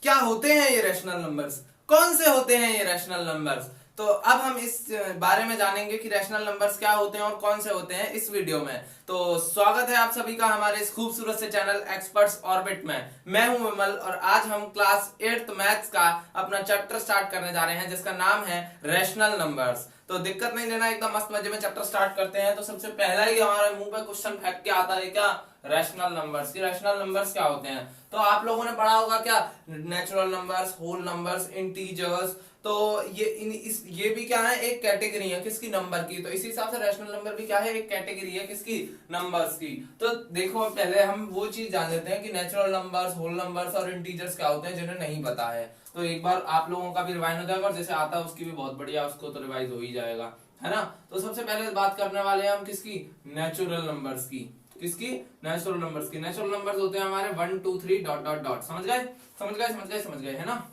क्या होते हैं ये रैशनल नंबर्स, कौन से होते हैं ये रैशनल नंबर्स। तो अब हम इस बारे में जानेंगे कि रैशनल नंबर्स क्या होते हैं और कौन से होते हैं इस वीडियो में। तो स्वागत है आप सभी का हमारे इस खूबसूरत से चैनल एक्सपर्ट्स ऑर्बिट में। मैं हूं विमल और आज हम क्लास 8th मैथ्स का अपना चैप्टर स्टार्ट करने जा रहे हैं जिसका नाम है रैशनल नंबर्स। तो दिक्कत नहीं लेना, एकदम मस्त मजे में चैप्टर स्टार्ट करते हैं। तो सबसे पहला ही हमारे मुंह पे क्वेश्चन फेंक के आता है क्या, रैशनल नंबर्स की रैशनल नंबर्स क्या होते हैं। तो आप लोगों ने पढ़ा होगा क्या, natural numbers, whole numbers, integers. तो ये भी क्या है, एक कैटेगरी है किसकी, नंबर की। तो इसी हिसाब से रैशनल नंबर भी क्या है, एक कैटेगरी है किसकी, नंबर्स की। तो देखो पहले हम वो चीज जान लेते हैं कि नेचुरल नंबर्स, होल नंबर्स और इंटीजर्स क्या होते हैं जिन्हें नहीं पता है। तो एक बार आप लोगों का भी रिवाइज हो जाएगा और जैसे आता है उसकी भी बहुत बढ़िया, उसको तो रिवाइज हो ही जाएगा, है ना। तो सबसे पहले बात करने वाले हैं हम किसकी, नेचुरल नंबर्स की। किसकी, नेचुरल नंबर्स की। नेचुरल नंबर्स होते हैं हमारे 1 2 3 डॉट डॉट डॉट। समझ गए, समझ गए, समझ गए, समझ गए, है ना।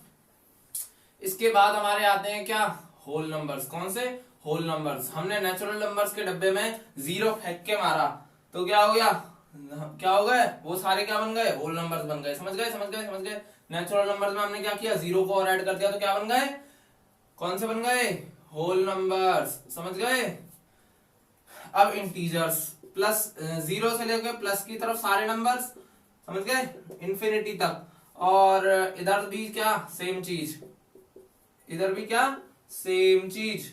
इसके बाद हमारे आते हैं क्या, होल नंबर्स। कौन से, होल नंबर्स। हमने नेचुरल नंबर्स के डब्बे में जीरो फेंक के मारा तो क्या हो गया, क्या हो गए, वो सारे क्या बन गए, होल नंबर्स बन गए। समझ गए, समझ गए, समझ गए। नेचुरल नंबर्स में हमने क्या किया, जीरो को और ऐड कर दिया तो क्या बन गए, कौन से बन गए, होल नंबर्स। समझ गए। अब इंटीजर्स, प्लस जीरो से लेकर प्लस की तरफ सारे नंबर्स, समझ गए, इंफिनिटी तक। और इधर भी क्या, सेम चीज, इधर भी क्या, सेम चीज,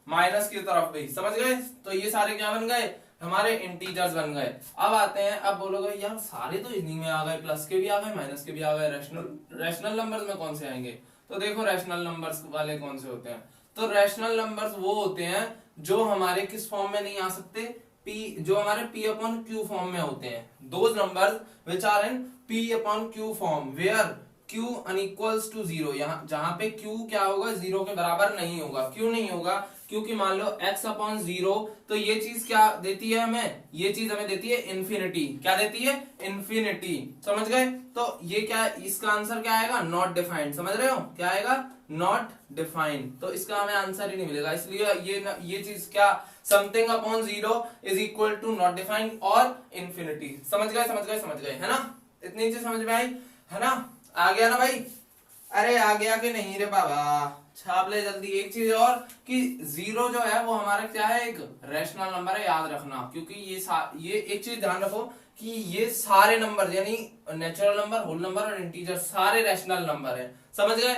माइनस की तरफ भी। समझ गए। तो ये सारे क्या बन गए, हमारे इंटीजर्स बन गए। अब आते हैं, अब बोलोगे यार सारे तो इन्हीं में आ गए, प्लस के भी आ गए, माइनस के भी आ गए, रैशनल नंबर्स में कौन से आएंगे। तो देखो रैशनल नंबर्स वाले कौन से होते हैं। तो रैशनल नंबर्स वो होते हैं जो हमारे किस फॉर्म में नहीं आ सकते, पी, जो हमारे पी अपॉन क्यू फॉर्म में होते हैं। Those numbers which are in P upon Q form where q unequals to zero. यहाँ जहां पे q क्या होगा, जीरो के बराबर नहीं होगा। क्यों नहीं होगा, क्योंकि मान लो x अपॉन जीरो, तो ये चीज क्या देती है हमें, ये चीज हमें देती है इन्फिनिटी। क्या देती है, इन्फिनिटी। समझ गए। तो ये क्या, इसका आंसर क्या आएगा, नॉट डिफाइंड। समझ रहे हो, क्या आएगा, नॉट डिफाइंड। तो इसका हमें आंसर ही नहीं मिलेगा। इसलिए ये चीज क्या, something upon zero is equal to not defined और इन्फिनिटी। समझ गए, समझ गए, समझ गए, है ना। इतनी चीज समझ में आई, है ना। आ गया ना भाई, अरे आ गया कि नहीं रे बाबा, छाप ले जल्दी। एक चीज और कि जीरो जो है वो हमारा क्या है, एक रैशनल नंबर है, याद रखना। क्योंकि ये एक चीज ध्यान रखो कि ये सारे नंबर यानी नेचुरल नंबर, होल नंबर और इंटीजर सारे रैशनल नंबर है। समझ गए,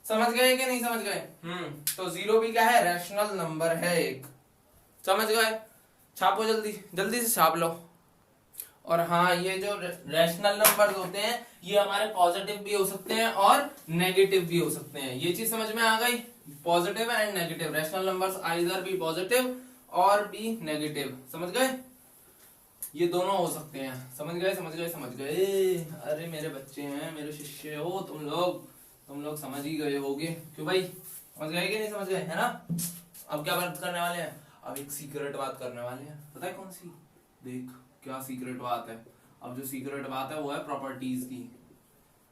समझ गए कि नहीं समझ गए। तो जीरो भी क्या है, रैशनल नंबर है एक। समझ गए। छापो जल्दी, जल्दी से छाप लो। और हाँ, ये जो रैशनल नंबर्स होते हैं ये हमारे पॉजिटिव भी हो सकते हैं और नेगेटिव भी हो सकते हैं। ये चीज समझ में आ गई, positive and negative. Rational numbers either be positive और बी नेगेटिव। समझ गए, ये दोनों हो सकते हैं। समझ गए, समझ गए, समझ गए। अरे मेरे बच्चे हैं, मेरे शिष्य हो तुम लोग समझ ही गए होगे। क्यों भाई, समझ गए कि नहीं समझ गए, है ना। अब क्या बात करने वाले हैं, अब एक सीक्रेट बात करने वाले हैं। पता है कौन सी, देख क्या सीक्रेट बात है। अब जो सीक्रेट बात है वो है प्रॉपर्टीज की।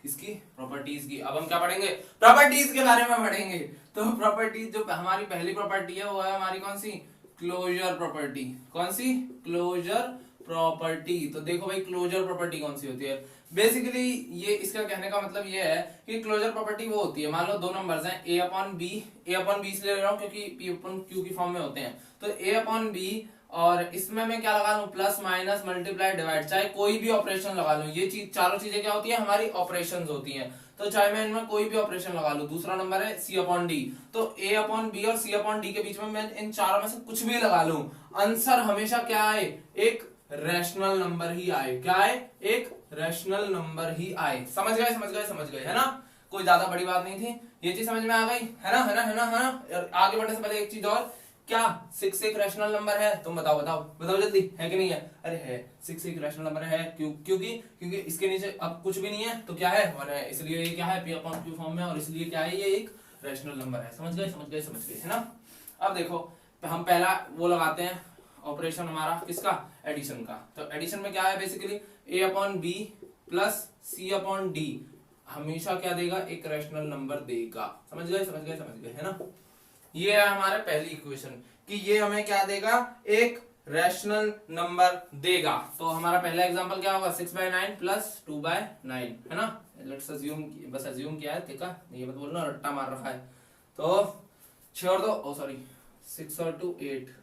किसकी, प्रॉपर्टीज की। अब हम क्या पढ़ेंगे, प्रॉपर्टीज के बारे में पढ़ेंगे। तो प्रॉपर्टीज, जो हमारी पहली प्रॉपर्टी है वो है हमारी कौन सी, क्लोजर प्रॉपर्टी। कौन सी, क्लोजर प्रॉपर्टी। तो देखो भाई क्लोजर प्रॉपर्टी कौन सी होती है। बेसिकली ये इसका कहने का मतलब ये है कि क्लोजर प्रॉपर्टी वो होती है, मान लो दो नंबर्स हैं a upon B, a upon B इसलिए ले रहा हूं क्योंकि p अपॉन q की फॉर्म में होते हैं। तो a अपॉन बी, और इसमें मैं क्या लगा लूं, प्लस माइनस मल्टीप्लाई डिवाइड, चाहे कोई भी ऑपरेशन लगा लूं। ये चीज चारों चीजें क्या होती है, हमारी ऑपरेशंस होती हैं। तो चाहे मैं इनमें कोई भी ऑपरेशन लगा लूं। दूसरा नंबर है c अपॉन डी, तो a अपॉन बी और c अपॉन डी के बीच में मैं इन चारों में से कुछ भी लगा लूं, आंसर हमेशा क्या आए, एक रैशनल नंबर ही आए। क्या आए, एक रैशनल नंबर ही आए। समझ गए, समझ गए, समझ गए, है ना। कोई ज्यादा बड़ी बात नहीं थी, ये चीज समझ में आ गई, है ना, है ना, है ना, है ना। आगे बढ़ने से पहले एक चीज और, क्या 6 एक रैशनल नंबर है, तुम बताओ, बताओ, बताओ जल्दी, है कि नहीं है। अरे है, 6 एक रैशनल नंबर है। क्योंकि इसके नीचे अब कुछ भी नहीं है तो क्या है, 1 है। इसलिए ये क्या है, p अपॉन q फॉर्म में, और इसलिए क्या है, ये एक रैशनल नंबर है। समझ गए, समझ गए, समझ गए, है ना। अब देखो हम पहला वो लगाते हैं ऑपरेशन हमारा किसका, एडिशन का। तो एडिशन में क्या है, basically a upon B plus c upon D हमेशा क्या देगा, एक रैशनल नंबर देगा। समझ गए, समझ गए, समझ गए, है ना। ये है हमारा पहली इक्वेशन कि ये हमें क्या देगा, एक रैशनल नंबर देगा। तो हमारा पहला एग्जांपल क्या होगा, 6/9 प्लस 2/9, है ना। लेट्स अज्यूम, बस अज्यूम किया है, ठीक है, ये मत बोलना रट्टा मार रखा है। तो 6 और 2, ओ सॉरी 6 और 2 8,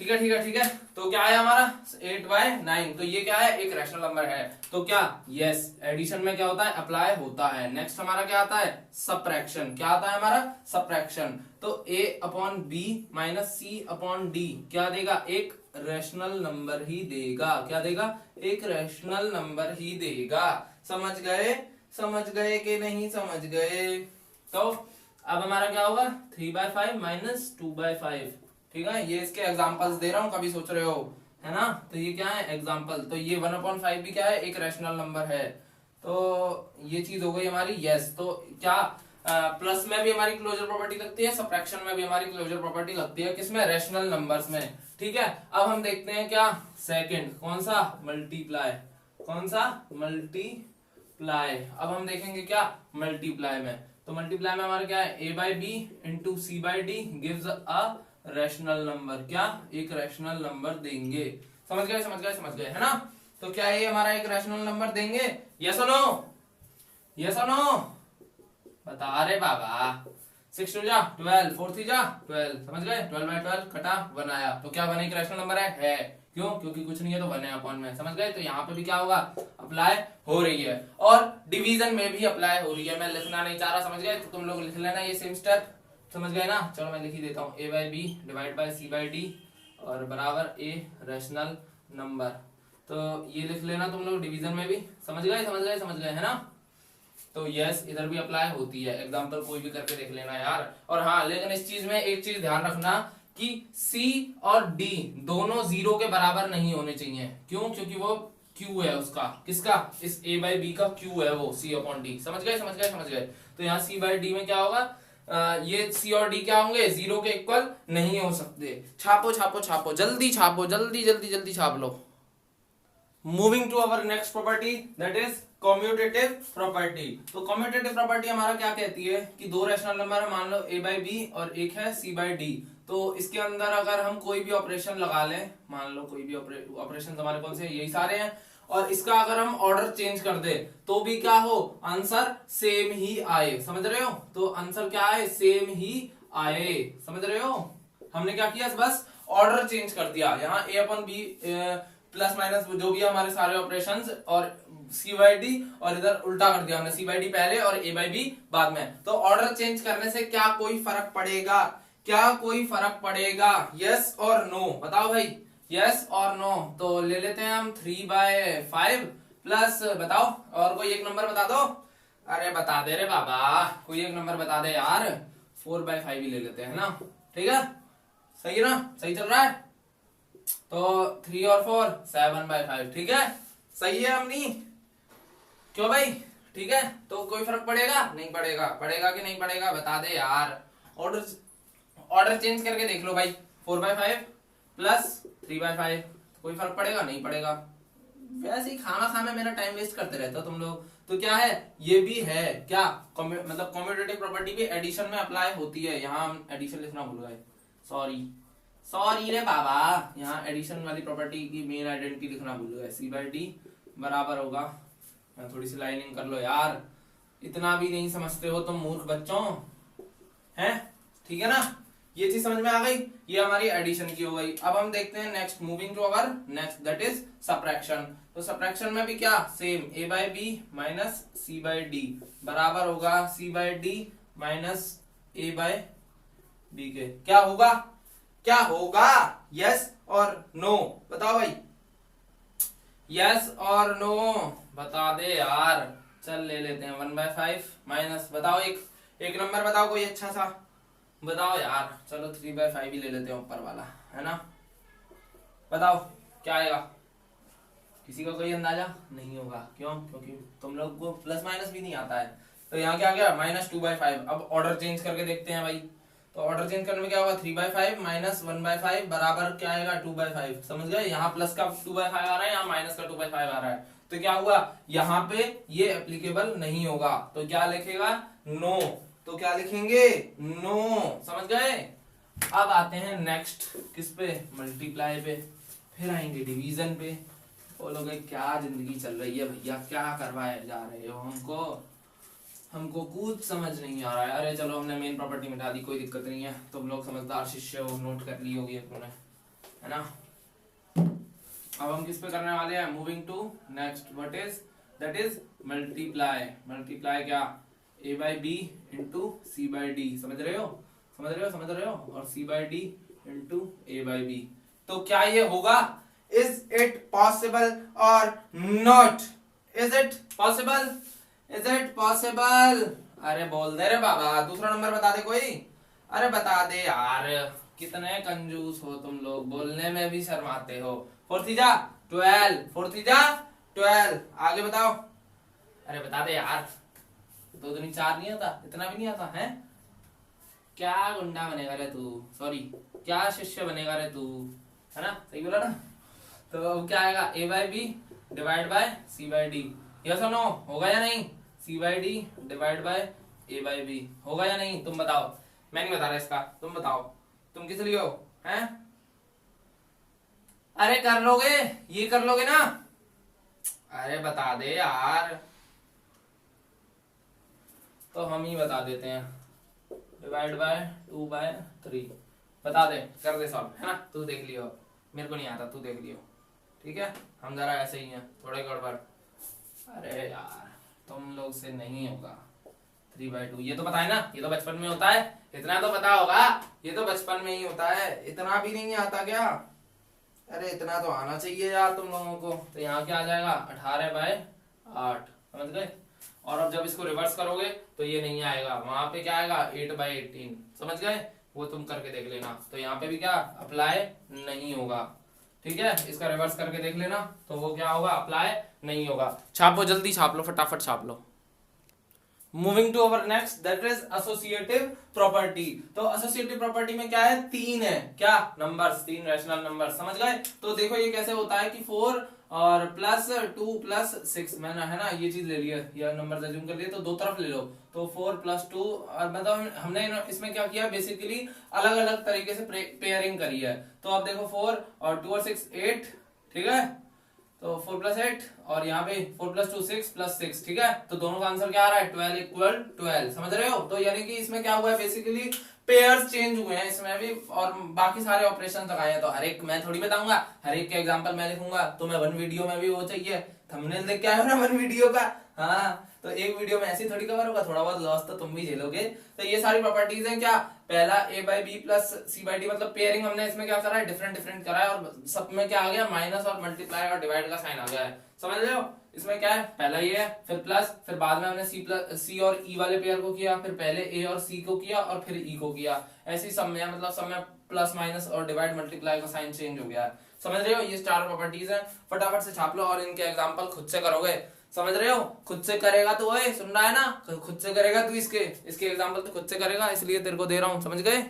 ठीक है ठीक है ठीक है। तो क्या है हमारा 8/9, तो ये क्या है, एक रैशनल नंबर है। तो क्या, यस, एडिशन में क्या होता है, अप्लाई होता है। नेक्स्ट हमारा क्या आता है, सबट्रैक्शन। क्या आता है हमारा, सबट्रैक्शन। तो a/b माइनस c/d क्या देगा, एक रैशनल नंबर ही देगा। क्या देगा, एक रैशनल नंबर ही देगा। समझ गए, समझ गए कि नहीं समझ गए। तो अब हमारा क्या होगा, 3/5 माइनस 2/5, ठीक है। ये इसके एग्जांपल्स दे रहा हूं, कभी सोच रहे हो, है ना। तो ये क्या है, एग्जांपल। तो ये 1/5 भी क्या है, एक रैशनल नंबर है। तो ये चीज हो गई हमारी, यस। तो क्या प्लस में भी हमारी क्लोजर प्रॉपर्टी लगती है, सबट्रैक्शन में भी हमारी क्लोजर प्रॉपर्टी लगती है, किसमें, रैशनल नंबर्स में, ठीक है। अब हम देखते हैं क्या, सेकंड, कौन सा, मल्टीप्लाई। कौन सा, मल्टीप्लाई। अब हम देखेंगे क्या, मल्टीप्लाई में। तो मल्टीप्लाई में हमारा क्या है, a/b into c/d gives a rational number. क्या, एक रैशनल नंबर देंगे। समझ गए समझ गए समझ गए, है ना। तो क्या ये हमारा एक रैशनल नंबर देंगे, यस और नो, यस और नो, बता रहे बाबा। 6 2 जा 12, 4 3 जा 12, समझ गए। 12/12 कटा 1 आया, तो क्या 1 एक रैशनल नंबर है। क्यों, क्योंकि कुछ नहीं है तो 1 है अपॉन में, समझ गए। तो यहाँ पे भी क्या होगा, अप्लाई हो रही है। और डिवीजन में भी अप्लाई हो रही है। मैं लिखना नहीं चाह रहा, समझ गए, तो तुम लोग लिख लेना ये सेम स्टेप, समझ गए ना। चलो मैं लिख ही देता हूँ, a/b डिवाइड बाय c/d और बराबर ए रैशनल नंबर। तो ये लिख लेना तुम लोग डिवीजन में भी, समझ गए समझ गए समझ गए, है ना। तो यस, इधर भी अप्लाई होती है। एग्जांपल कोई भी करके देख लेना यार। और हाँ, लेकिन इस चीज में एक चीज ध्यान रखना कि C और D दोनों 0 के बराबर नहीं होने चाहिए। क्यों, क्योंकि वो Q है उसका, किसका, इस a/b का Q है वो C/D। समझ गए समझ गए समझ गए। तो यहाँ c/d में क्या होगा, ये C और D क्या होंगे, 0 के इक्वल नहीं हो सकते। छापो छापो छापो, जल्दी छापो, जल्दी जल्दी जल्दी छाप लो। Moving to our next property, that is commutative property. तो कम्यूटेटिव प्रॉपर्टी हमारा क्या कहती है कि दो रैशनल नंबर है, मान लो a/b और एक है c/d। तो इसके अंदर अगर हम कोई भी ऑपरेशन लगा लें, मान लो कोई भी ऑपरेशन हमारे कौन से, यही सारे हैं, और इसका अगर हम ऑर्डर चेंज कर दे तो भी क्या हो, आंसर सेम ही आए। समझ रहे हो, तो आंसर क्या आए, सेम ही आए। समझ रहे हो, हमने क्या किया, बस ऑर्डर चेंज कर दिया। यहाँ a/b प्लस माइनस जो भी हमारे सारे ऑपरेशंस, और c/d, और इधर उल्टा कर दिया हमने, c/d पहले और a/b बाद में। तो ऑर्डर चेंज करने से क्या कोई फर्क पड़ेगा, क्या कोई फर्क पड़ेगा, यस और नो, बताओ भाई, यस और नो। तो ले लेते हैं हम 3/5 प्लस, बताओ और कोई एक नंबर बता दो। अरे बता दे रे बाबा, कोई एक नंबर बता दे यार। 4/5 ही ले लेते हैं ना, ठीक है, सही है ना, सही चल रहा है। तो 3 और 4 7/5, ठीक है, सही है हमनी, क्यों भाई, ठीक है। तो कोई फर्क पड़ेगा, नहीं पड़ेगा, पड़ेगा कि नहीं पड़ेगा, बता दे यार। ऑर्डर चेंज करके देख लो भाई, 4/5 प्लस 3/5, कोई फर्क पड़ेगा, नहीं पड़ेगा। वैसे ही खाना खाने मेरा टाइम वेस्ट करते रहते हो तुम लोग। तो क्या है, ये भी है क्या, मतलब कम्यूटेटिव प्रॉपर्टी भी एडिशन में अप्लाई होती है। यहाँ हम एडिशन लिखना भूल गए, सॉरी सॉरी रे बाबा, यहाँ एडिशन वाली प्रॉपर्टी की मेन आइडेंटिटी लिखना भूल गए। c/d बराबर होगा, थोड़ी सी लाइनिंग कर लो यार, इतना भी नहीं समझते हो तुम मूर्ख बच्चों, हैं, ठीक है ना। ये चीज समझ में आ गई, ये हमारी एडिशन की हो गई। अब हम देखते हैं next, moving to our next, that is subtraction. तो सबट्रैक्शन में भी क्या, सेम a/b माइनस c/d बराबर होगा c/d माइनस a/b के। क्या होगा, क्या होगा, यस और नो, बताओ भाई, यस और नो, बता दे यार। चल ले लेते हैं 1/5 माइनस, बताओ एक नंबर बताओ कोई अच्छा सा, बताओ यार। चलो 3/5 ही ले लेते हैं ऊपर वाला, है ना। बताओ क्या आएगा, किसी का कोई अंदाजा नहीं होगा, क्यों, क्योंकि तुम लोग को प्लस माइनस भी नहीं आता है। तो यहाँ क्या गया, -2/5। अब ऑर्डर चेंज करके देखते हैं भाई। तो ऑर्डर चेंज करने में क्या होगा, 3/5 माइनस 1/5 बराबर क्या आएगा, 2/5। समझ गए, यहाँ प्लस का 2/5 आ रहा है, यहाँ माइनस का 2/5 आ रहा है। तो क्या हुआ, यहाँ पे ये एप्लीकेबल नहीं होगा, तो क्या लिखेगा, नो। तो क्या लिखेंगे, नो, समझ गए। अब आते हैं नेक्स्ट, किस पे, मल्टीप्लाई पे, फिर आएंगे डिवीजन पे, बोलोगे क्या जिंदगी चल रही है भैया, क्या करवाए जा रहे हो हमको कुछ समझ नहीं आ रहा है। अरे चलो हमने मेन प्रॉपर्टी मिटा दी, कोई दिक्कत नहीं है, तुम लोग समझदार शिष्य हो, नोट कर ली होगी तुमने, है ना। अब हम किस पे करने वाले हैं, moving to next, what is that is multiply. Multiply क्या, a by B into C by D, समझ रहे हो और c by D into A by B. तो क्या ये होगा, इज इट पॉसिबल और नॉट, इज इट पॉसिबल, अरे बोल दे रे बाबा, दूसरा नंबर बता दे कोई, अरे बता दे यार, कितने कंजूस हो तुम लोग, बोलने में भी शर्माते हो। 4 3 जा 12, 4 3 जा 12, आगे बताओ, अरे बता दे यार, 2 दूनी 4 नहीं आता, इतना भी नहीं आता है, क्या गुंडा बनेगा रे तू, सॉरी क्या शिष्य बनेगा रे तू, है ना, सही बोला ना। तो अब क्या आएगा, a by B divide by C by D, yes और नो, होगा या नहीं, c by D divide by a by B, होगा या नहीं, तुम बताओ, मैं नहीं बता रहा इसका, तुम बताओ, तुम किस लिए हो, हैं, अरे कर लोगे, ये कर लोगे ना, अरे बता दे यार, तो हम ही बता देते हैं, डिवाइड बाय 2 बाय 3, बता दे, कर दे सॉल्व, है ना, तू देख लियो, मेरे को नहीं आता, तू देख लियो, ठीक है, हम जरा ऐसे ही हैं, थोड़े गड़बड़, अरे यार तुम लोग से नहीं होगा, 3 बाई 2, ये तो पता है ना, ये तो बचपन में होता है, इतना तो पता होगा, ये तो बचपन में ही होता है, इतना भी नहीं आता क्या, अरे इतना तो आना चाहिए यार तुम लोगों को। तो यहाँ क्या आ जाएगा, 18 बाय 8, समझ गए, और अब जब इसको रिवर्स करोगे तो ये नहीं आएगा, वहां पे क्या आएगा, 8 बाई 18, समझ गए, वो तुम करके देख लेना। तो यहाँ पे भी क्या अप्लाई नहीं होगा, ठीक है, इसका रिवर्स करके देख लेना, तो वो क्या होगा, अप्लाई नहीं होगा। छापो, जल्दी छाप लो, फटाफट छाप लो। Moving to our next, that is associative property. तो एसोसिएटिव प्रॉपर्टी में क्या है, 3 है, क्या नंबर्स, 3 रैशनल नंबर, समझ गए। तो देखो ये कैसे होता है कि 4 और प्लस 2 प्लस 6, मैंने है ना ये चीज ले लिया, ये नंबर अज्यूम कर लिए, तो दो तरफ ले लो, तो 4 प्लस 2, और मतलब हमने इसमें क्या किया, बेसिकली अलग अलग तरीके से पेयरिंग करी है। तो अब देखो 4 और 2 और 6 8, ठीक है, तो 4 प्लस 8, और यहाँ पे 4 प्लस 2 6 प्लस 6, ठीक है, तो दोनों का आंसर क्या आ रहा है, 12 इक्वल 12, समझ रहे हो। तो यानी कि इसमें क्या हुआ है, बेसिकली पेयर्स चेंज हुए हैं इसमें भी, और बाकी सारे ऑपरेशन लगाए हैं। तो हर एक मैं थोड़ी बताऊंगा, हर एक का एग्जांपल मैं लिखूंगा, तो मैं 1 वीडियो में भी वो चाहिए, थंबनेल देख के आए हो ना 1 वीडियो का, हाँ, तो एक वीडियो में ऐसे थोड़ी कवर होगा, थोड़ा बहुत लॉस तो तुम भी झेलोगे। तो ये सारी प्रॉपर्टीज हैं, क्या, पहला a by B plus C by D, मतलब पेयरिंग हमने इसमें क्या करा है, डिफरेंट डिफरेंट करा है, और सब में क्या आ गया, माइनस और मल्टीप्लाई और डिवाइड का साइन आ गया है, समझ रहे हो। इसमें क्या है, पहला ये है, फिर प्लस, फिर बाद में हमने सी और ई वाले पेयर को किया, फिर पहले ए और सी को किया, और फिर ई को किया, ऐसी सब में, मतलब सब में प्लस माइनस और डिवाइड मल्टीप्लाई का साइन चेंज हो गया है, समझ रहे हो। ये 4 प्रॉपर्टीज हैं, फटाफट से छाप लो, और इनके एग्जाम्पल खुद से करोगे, समझ रहे हो, खुद से करेगा तो, ओए सुन रहा है ना, खुद से करेगा तू, इसके एग्जांपल तो खुद से करेगा, इसलिए तेरे को दे रहा हूं, समझ गए।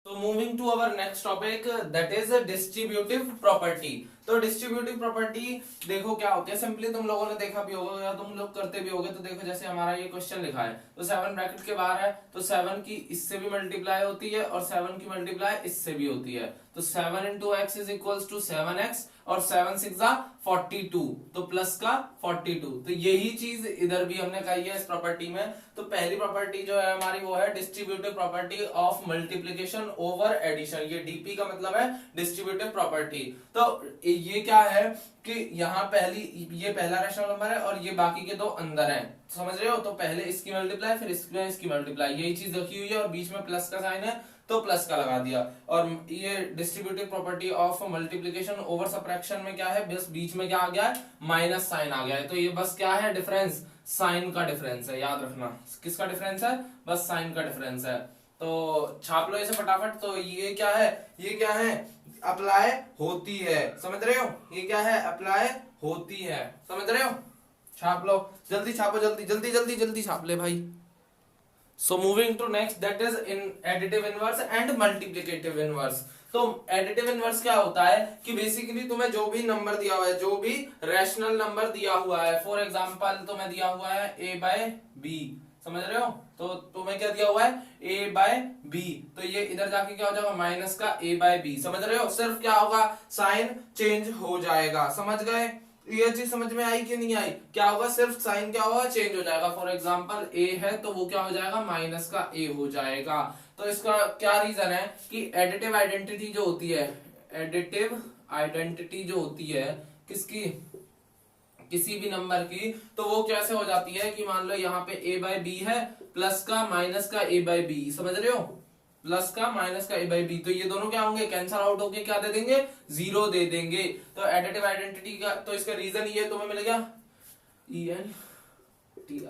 तो moving to our next topic, that is distributive property. तो डिस्ट्रीब्यूटिव प्रॉपर्टी देखो क्या होती है, सिंपली तुम लोगों ने देखा भी होगा या तुम लोग करते भी होगे। तो देखो जैसे हमारा ये क्वेश्चन लिखा है, तो 7 ब्रैकेट के बाहर है, तो 7 की इससे भी मल्टीप्लाई होती है, और 7 की मल्टीप्लाई इससे भी होती है, तो 7 into X is equals to 7x, और 7 6 42, तो प्लस का 42। तो यही चीज इधर भी हमने कही है इस प्रॉपर्टी में। तो पहली प्रॉपर्टी जो है हमारी वो है distributive property of multiplication over addition, ये डीपी का मतलब है डिस्ट्रीब्यूटिव प्रॉपर्टी। तो ये क्या है कि यहाँ ये पहला रैशनल नंबर है, और ये बाकी के 2 अंदर हैं, समझ रहे हो। तो पहले इसकी मल्टीप्लाई, फिर इसकी मल्टीप्लाई, यही चीज रखी हुई है, और बीच में प्लस का साइन है, तो प्लस का लगा दिया। और ये distributive property of multiplication over subtraction में क्या है, बस बीच में क्या आ गया है, माइनस साइन आ गया है। तो ये बस क्या है, डिफरेंस, साइन का डिफरेंस है, याद रखना, किसका डिफरेंस है, बस साइन का डिफरेंस है। तो छाप लो इसे फटाफट। तो ये क्या है, अप्लाई होती है, समझ रहे हो, ये क्या है, अप्लाई होती है, समझ रहे हो। छाप लो, जल्दी छापो, जल्दी छाप ले भाई। So moving to next, that is in additive inverse and multiplicative inverse। तो एडिटिव इनवर्स क्या होता है कि बेसिकली तुम्हें जो भी नंबर दिया हुआ है, जो भी रैशनल नंबर दिया हुआ है, फॉर एग्जांपल तुम्हें दिया हुआ है a बाय बी, समझ रहे हो? तो तुम्हें क्या दिया हुआ है, a बाय बी, तो ये इधर जाके क्या हो जाएगा, माइनस का a बाय बी। समझ रहे हो? सिर्फ क्या होगा, साइन चेंज हो जाएगा। समझ गए? ये चीज समझ में आई कि नहीं आई? क्या होगा, सिर्फ साइन क्या होगा, चेंज हो जाएगा। फॉर एग्जाम्पल a है तो वो क्या हो जाएगा, माइनस का a हो जाएगा। तो इसका क्या रीजन है कि एडिटिव आइडेंटिटी जो होती है, एडिटिव आइडेंटिटी जो होती है किसकी, किसी भी नंबर की, तो वो कैसे हो जाती है कि मान लो यहाँ पे a बाई बी है, प्लस का माइनस का a बाई बी। समझ रहे हो? प्लस का माइनस का a बाई बी, तो ये दोनों क्या होंगे, कैंसल आउट होके क्या दे देंगे, जीरो दे देंगे। तो एडिटिव आइडेंटिटी का तो इसका रीजन ये तुम्हें मिल गया, ENTITY।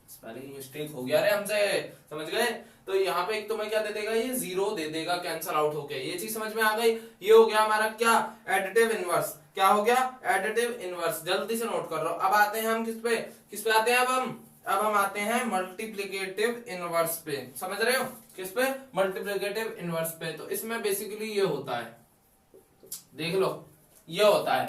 स्पेलिंग मिस्टेक हो गया रे हमसे, समझ गए? तो यहाँ पे एक तुम्हें क्या दे देगा, ये जीरो दे देगा कैंसल आउट होके। ये चीज समझ में आ गई? ये हो गया हमारा क्या, एडिटिव इनवर्स। क्या हो गया, एडिटिव इनवर्स। जल्दी से नोट कर लो। अब आते हैं हम किस पे आते हैं, अब हम आते हैं मल्टीप्लिकेटिव इनवर्स पे। समझ रहे हो? किस पे, मल्टीप्लिकेटिव इनवर्स पे। तो इसमें बेसिकली ये होता है, देख लो, ये होता है।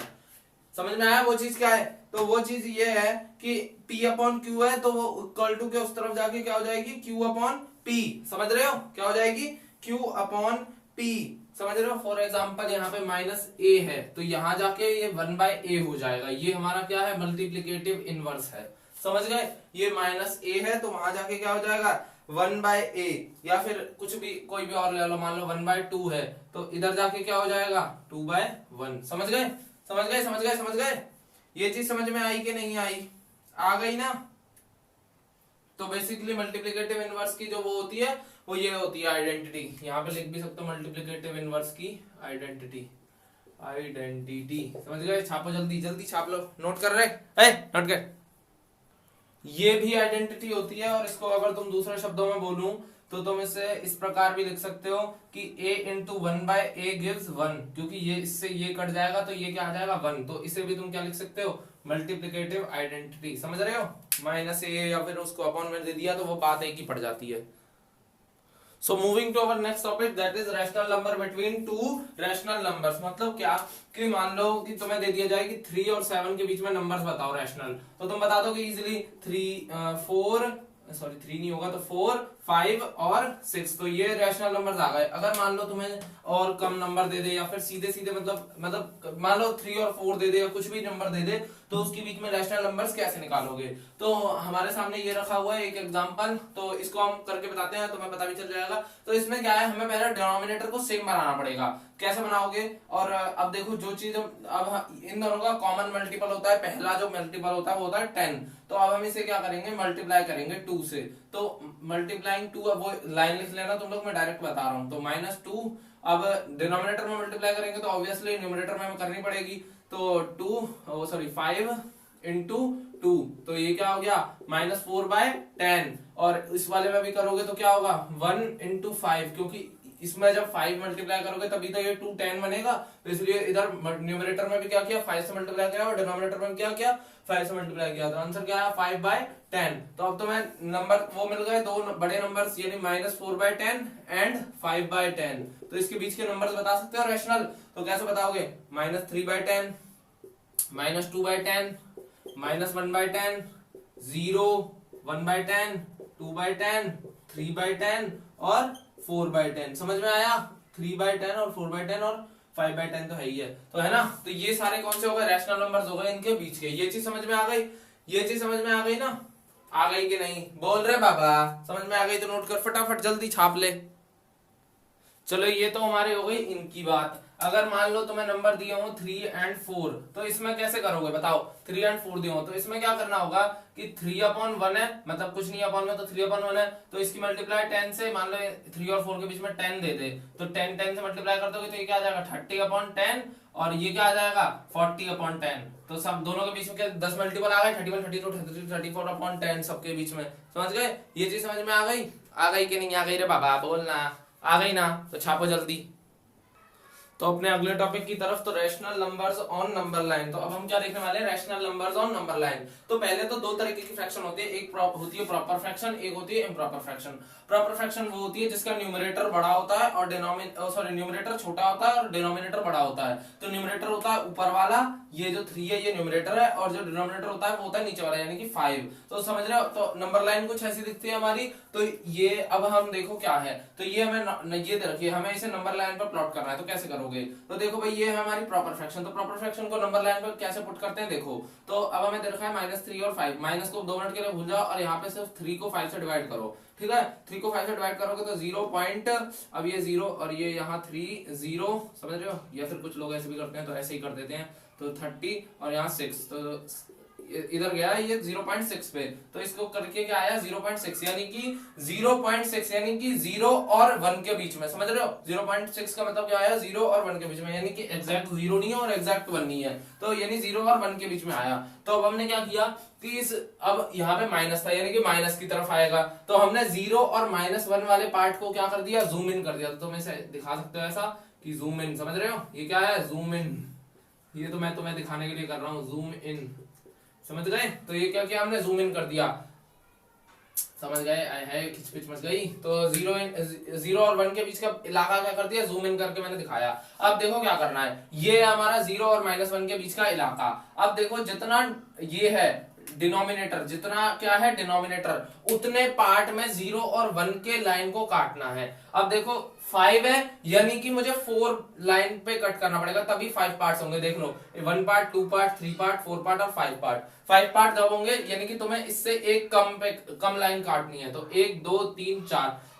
समझ में आया वो चीज क्या है? तो वो चीज ये है कि P अपॉन Q है, तो वो इक्वल टू के उस तरफ जाके क्या हो जाएगी, Q अपॉन P। समझ रहे हो? क्या हो जाएगी, Q अपॉन P। समझ रहे हो? फॉर एग्जाम्पल यहाँ पे माइनस a है, तो यहाँ जाके ये 1 बाय a हो जाएगा। ये हमारा क्या है, मल्टीप्लिकेटिव इनवर्स है। समझ गए? ये माइनस a है, तो वहां जाके क्या हो जाएगा, 1 बाय a, या फिर कुछ भी कोई भी और ले लो, मान लो 1 बाय 2 है, तो इधर जाके क्या हो जाएगा, 2 बाय 1। समझ गए? समझ गए? समझ गए? समझ गए? ये चीज समझ में आई कि नहीं आई? आ गई ना? तो बेसिकली मल्टीप्लिकेटिव इनवर्स की जो वो होती है, वो ये होती है आइडेंटिटी। यहाँ पे लिख भी सकते हो मल्टीप्लिकेटिव इनवर्स की आइडेंटिटी। समझ गए? छापो, जल्दी जल्दी छाप लो। नोट कर रहे नोट कर। ये भी आइडेंटिटी होती है, और इसको अगर तुम दूसरे शब्दों में बोलूं तो तुम इसे इस प्रकार भी लिख सकते हो कि a into 1 by A gives 1, क्योंकि ये इससे ये कट जाएगा तो ये क्या आ जाएगा, 1। तो इसे भी तुम क्या लिख सकते हो, मल्टीप्लिकेटिव आइडेंटिटी। समझ रहे हो? माइनस ए या फिर उसको अपॉन में दे दिया तो वो बात एक ही पड़ जाती है। So moving to our next topic, that is rational number between two rational numbers. मतलब क्या कि मान लो कि तुम्हें दे दिया जाए कि 3 और 7 के बीच में नंबर्स बताओ रैशनल, तो तुम बता दो कि इजीली 3 नहीं होगा तो 4, 5 और 6, तो ये रैशनल नंबर्स आ गए। अगर मान लो तुम्हें और कम नंबर दे दे, या फिर सीधे सीधे मतलब मान लो 3 और 4 दे दे, या कुछ भी नंबर दे दे, तो उसके बीच में रैशनल नंबर्स कैसे निकालोगे? तो हमारे सामने ये रखा हुआ है एक एग्जांपल, तो इसको हम करके बताते हैं, तुम्हें पता भी चल जाएगा। तो इसमें क्या है, हमें पहले डिनोमिनेटर को सेम बनाना पड़ेगा। कैसे बनाओगे? और अब देखो, जो चीज अब इन दोनों का कॉमन मल्टीपल होता है, पहला जो मल्टीपल होता है वो होता है 10। तो अब हम इसे क्या करेंगे, मल्टीप्लाई करेंगे 2 से। तो मल्टीप्लाइंग 2, अब वो लाइन लिख लेना तुम लोग, मैं डायरेक्ट बता रहा हूं। तो -2, अब डिनोमिनेटर में मल्टीप्लाई करेंगे तो ऑब्वियसली न्यूमरेटर में करनी पड़ेगी। तो 5 इंटू 2, तो ये क्या हो गया, -4 बाय 10। और इस वाले में भी करोगे तो क्या होगा, 1 इंटू 5, क्योंकि इसमें जब 5 मल्टीप्लाई करोगे तभी तो ये 2 10 बनेगा। तो इसलिए इधर न्यूमरेटर में भी क्या किया, 5 से मल्टीप्लाई किया, और डिनोमिनेटर में क्या किया, 5 से मल्टीप्लाई किया। तो आंसर क्या आया, 5 बाय 10। तो अब तुम्हें नंबर वो मिल गए, दो बड़े नंबर्स, यानी -4 बाय 10 एंड 5 बाय 10। तो इसके बीच के नंबर्स बता सकते हो रैशनल। तो कैसे बताओगे, -3 by 10, -2 by 10, -1 by 10, 0, 1 by 10, 2 by 10, 3 by 10 और 4 बाय 10। समझ में आया? 3 बाय 10 और 4 बाय 10 और 5 बाय 10 तो है ही है, तो है ना। तो ये सारे कौन से हो गए, रैशनल नंबर्स हो गए, इनके बीच के। ये चीज समझ में आ गई? ये चीज समझ में आ गई ना? आ गई कि नहीं? बोल रहे बाबा, समझ में आ गई तो नोट कर, फटाफट जल्दी छाप ले। चलो, ये तो हमारे हो गई इनकी बात। अगर मान लो तुम्हें नंबर दिए हो 3 एंड 4, तो इसमें कैसे करोगे बताओ। 3 एंड 4 दिए हो तो इसमें क्या करना होगा कि 3/1 है, मतलब कुछ नहीं अपॉन में, तो 3/1 है, तो इसकी मल्टीप्लाई 10 से। मान लो 3 और 4 के बीच में 10 दे दे, तो 10 से मल्टीप्लाई कर दोगे तो ये क्या आ जाएगा, 30/10, और ये क्या आ जाएगा, 40/10। तो सब दोनों के बीच में क्या 10 मल्टीपल आ गए, 31, 32, 33, 34/10 सबके बीच में। समझ गए? ये चीज समझ में आ गई? आ गई कि नहीं आ गई रे बाबा, बोलना। आ गई ना? तो छापो जल्दी। तो अपने अगले टॉपिक की तरफ, तो rational numbers on number line. तो अब हम क्या देखने वाले हैं, rational numbers on number line. तो पहले तो दो तरीके की फ्रैक्शन होती है, एक होती है प्रॉपर फ्रैक्शन, एक होती है इम्प्रॉपर फ्रैक्शन। प्रॉपर फ्रैक्शन वो होती है जिसका न्यूमरेटर बड़ा होता है और न्यूमरेटर छोटा होता है और डिनोमिनेटर बड़ा होता है। तो न्यूमरेटर होता है ऊपर वाला, ये जो 3 है ये न्यूमरेटर है, और जो डिनोमिनेटर होता है वो होता है नीचे वाला यानी कि 5। तो समझ रहे हो, तो नंबर लाइन कुछ ऐसी दिखती है हमारी। तो ये अब हम देखो क्या है, तो ये हमें ये देखिए, हमें इसे नंबर लाइन पर प्लॉट करना है। तो कैसे करोगे, तो देखो भाई ये है हमारी प्रॉपर फ्रैक्शन। तो प्रॉपर फ्रैक्शन को नंबर लाइन पर कैसे पुट करते हैं देखो। तो अब हमें दे रखा है -3 और 5। माइनस को 2 मिनट के लिए भूल जाओ और यहाँ पे सिर्फ 3 को 5 से डिवाइड करो, ठीक है। 3 को 5 से डिवाइड करोगे तो 0 पॉइंट, अब ये 0 और ये यहाँ 3 0, समझ रहे हो। या फिर कुछ लोग ऐसे भी करते हैं, तो ऐसे ही कर देते हैं। तो 30 और यहाँ 6, तो इधर गया ये 0.6 पे, तो इसको करके क्या आया 0.6, यानी कि 0.6 यानी कि 0 और 1 के बीच में, समझ रहे हो। 0.6 का मतलब क्या आया, 0 और 1 के बीच में, यानी कि एग्जैक्ट 0 नहीं है और एग्जैक्ट 1 नहीं है, तो यानी 0 और 1 के बीच में आया। तो अब हमने क्या किया कि अब यहाँ पे माइनस था यानी कि माइनस की तरफ आएगा, तो हमने 0 और -1 वाले पार्ट को क्या कर दिया, जूम इन कर दिया। तो तुम इसे दिखा सकते हो ऐसा कि जूम इन, समझ रहे हो। ये क्या है, जूम इन, ये तो मैं तुम्हें दिखाने के लिए कर रहा हूँ, जूम इन, समझ गए। तो ये क्या किया हमने, जूम इन कर दिया, समझ गए है, खिचपिच मच गई। तो 0 और 1 के बीच का इलाका क्या कर दिया, जूम इन करके मैंने दिखाया। अब देखो क्या करना है, ये हमारा 0 और -1 के बीच का इलाका। अब देखो जितना ये है डिनोमिनेटर, जितना क्या है डिनोमिनेटर, उतने पार्ट में 0 और 1 के लाइन को काटना है। अब देखो 5 है, यानी कि मुझे 4 लाइन पे कट करना पड़ेगा, तभी 5 पार्ट्स होंगे। देख लो 1 पार्ट, 2 पार्ट, 3 पार्ट, 4 पार्ट और 5 पार्ट। 5 पार्ट जब होंगे यानी कि तुम्हें इससे एक कम लाइन काटनी है। तो 1 2 3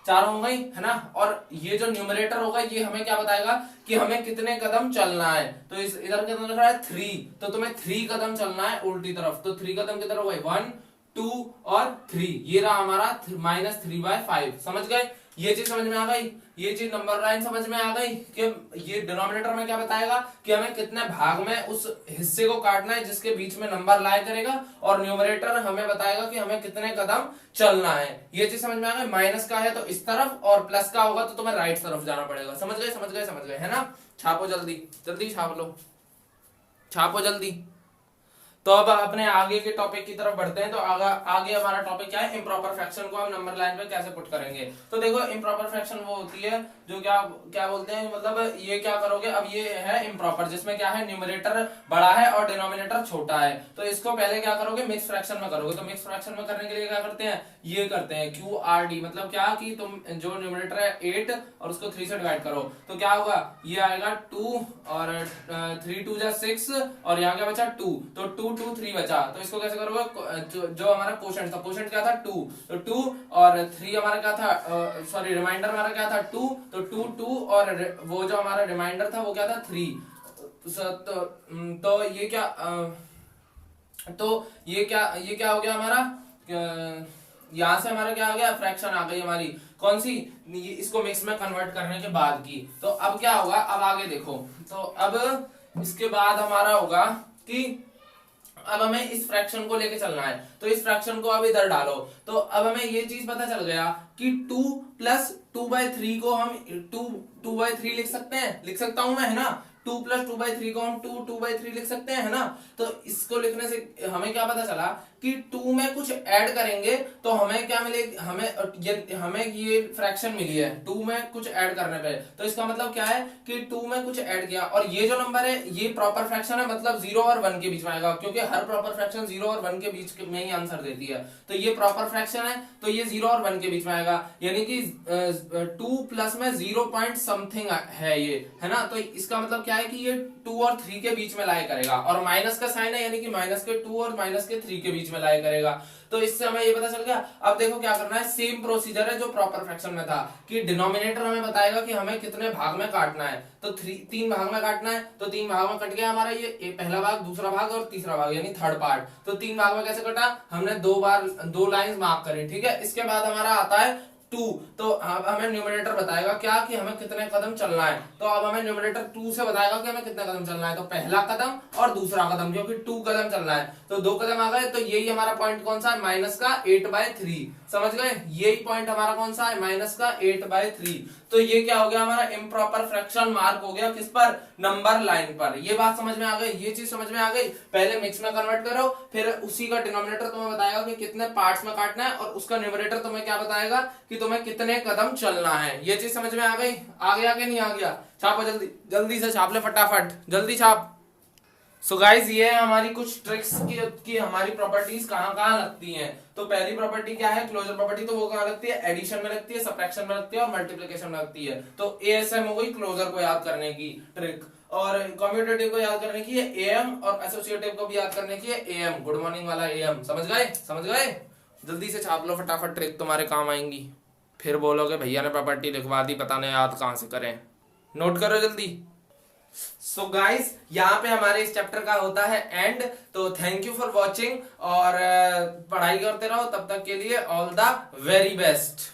4 हो गई है ना। और ये जो न्यूमरेटर होगा ये हमें क्या बताएगा कि हमें कितने कदम चलना है। तो इस इधर कितना लिख रहा है 3, तो तुम्हें 3 कदम चलना है उल्टी तरफ। तो 3 कदम किधर हो गए, 1 2 और 3, ये रहा हमारा -3/5, समझ गए। ये चीज समझ में आ गई, ये चीज नंबर लाइन समझ में आ गई कि ये डिनोमिनेटर में क्या बताएगा कि हमें कितने भाग में उस हिस्से को काटना है जिसके बीच में नंबर लाया करेगा, और न्यूमरेटर हमें बताएगा कि हमें कितने कदम चलना है। ये चीज समझ में आ गई। माइनस का है तो इस तरफ, और प्लस का होगा तो तुम्हें राइट तरफ जाना पड़ेगा। समझ गए समझ गए समझ गए, है ना। छापो जल्दी जल्दी, छाप लो, छापो जल्दी। तो अब अपने आगे के टॉपिक की तरफ बढ़ते हैं। तो आगे हमारा टॉपिक क्या है, इम्प्रॉपर फ्रैक्शन को हम नंबर लाइन पे कैसे पुट करेंगे। तो देखो इम्प्रॉपर फ्रैक्शन वो होती है जो क्या क्या बोलते हैं, मतलब ये क्या करोगे, अब ये है इम्प्रॉपर, जिसमें क्या है न्यूमरेटर बड़ा है और डिनोमिनेटर छोटा है। तो इसको पहले क्या करोगे, मिक्स फ्रैक्शन में करोगे। तो मिक्स फ्रैक्शन में करने के लिए क्या करते हैं, ये करते हैं QRD, मतलब क्या कि तुम जो न्यूमरेटर है 8 और उसको 3 से डिवाइड करो, तो क्या होगा, ये आएगा 2 और 3 2 जा 6, और यहाँ क्या बचा 2, तो 2 2 3 बचा। तो इसको कैसे करोगे, जो हमारा क्वोशंट था, क्वोशंट क्या था 2, तो 2 और 3 हमारा क्या था, सॉरी रिमाइंडर हमारा क्या था 2, तो 2 2 और वो जो हमारा रिमाइंडर था वो क्या था 3। तो ये क्या ये क्या हो गया हमारा, यहां से हमारा क्या आ गया, फ्रैक्शन आ गई हमारी, कौन सी, इसको मिक्स में कन्वर्ट करने के बाद की। तो अब क्या होगा, अब आगे देखो। तो अब इसके बाद हमारा होगा कि अब हमें इस फ्रैक्शन को लेके चलना है। तो इस फ्रैक्शन को अब इधर डालो। तो अब हमें ये चीज पता चल गया कि 2 + 2/3 को हम 2/3 लिख सकते हैं, लिख सकता हूं मैं, है ना। 2 + 2/3 को हम 2/3 लिख सकते हैं, है ना। तो इसको लिखने से हमें क्या पता चला कि 2 में कुछ ऐड करेंगे तो हमें क्या मिलेगा, हमें ये फ्रैक्शन मिली है 2 में कुछ ऐड करने पे। तो इसका मतलब क्या है कि 2 में कुछ ऐड किया, और ये जो नंबर है ये प्रॉपर फ्रैक्शन है, मतलब 0 और 1 के बीच में आएगा, क्योंकि हर प्रॉपर फ्रैक्शन 0 और 1 के बीच में ही आंसर देती है। तो ये प्रॉपर फ्रैक्शन है, तो ये 0 और 1 के बीच में आएगा, यानी कि 2 प्लस में 0 पॉइंट समथिंग है ये, है ना। तो इसका मतलब क्या है कि ये 2 और 3 के बीच में लाया करेगा, और माइनस का साइन है यानी कि माइनस के 2 और माइनस के 3 के बीच में लाया करेगा। तो इससे हमें ये पता चल गया। अब देखो क्या करना है, सेम प्रोसीजर है जो प्रॉपर फ्रैक्शन में था, कि डिनोमिनेटर हमें बताएगा कि हमें कितने भाग में काटना है। तो 3 भाग में काटना है, तो 3 भाग में कट गया हमारा ये पहला भाग, दूसरा भाग और तीसरा भाग, यानी थर्ड पार्ट। तो 3 भाग में कैसे कटा, हमने 2 लाइंस मार्क करी, ठीक है। इसके बाद हमारा आता है 2। तो अब हमें न्यूमरेटर बताएगा क्या कि हमें कितने कदम चलना है। तो अब हमें न्यूमरेटर 2 से बताएगा कि हमें कितने कदम चलना है। तो पहला कदम और दूसरा कदम, क्योंकि 2 कदम चलना है तो 2 कदम आ गए। तो यही हमारा पॉइंट कौन सा है, माइनस का 8/3। समझ गए, यही पॉइंट हमारा कौन सा है, माइनस का 8/3। तो ये क्या हो गया हमारा इम्प्रॉपर फ्रैक्शन मार्क हो गया किस पर, नंबर लाइन पर। ये बात समझ में आ गई, ये चीज समझ में आ गई। पहले मिक्स में कन्वर्ट करो, फिर उसी का डिनोमिनेटर तुम्हें बताएगा कि कितने पार्ट्स में काटना है, और उसका न्यूमरेटर तुम्हें क्या बताएगा कि तुम्हें कितने कदम चलना है। ये चीज समझ में आ गई, आ गया कि नहीं आ गया? छापो जल्दी, जल्दी से छाप ले फटाफट, जल्दी छाप। सो गाइज ये है हमारी कुछ ट्रिक्स की हमारी प्रॉपर्टीज कहाँ कहाँ लगती हैं। तो पहली प्रॉपर्टी क्या है, क्लोजर प्रॉपर्टी। तो वो कहाँ लगती है, एडिशन में लगती है, सब्ट्रैक्शन में लगती है और मल्टीप्लिकेशन में लगती है। तो एएसएम हो गई क्लोजर को याद करने की ट्रिक, और कम्यूटेटिव को याद करने की है एएम, और एसोसिएटिव को भी याद करने की है एएम, गुड मॉर्निंग वाला एएम। समझ गए, समझ गए? जल्दी से छाप लो फटाफट, ट्रिक तुम्हारे काम आएंगी। फिर बोलोगे भैया ने प्रॉपर्टी लिखवा दी, पता नहीं याद कहाँ से करें। नोट करो जल्दी। सो गाइस यहाँ पे हमारे इस चैप्टर का होता है एंड। तो थैंक यू फॉर वॉचिंग, और पढ़ाई करते रहो, तब तक के लिए ऑल द वेरी बेस्ट।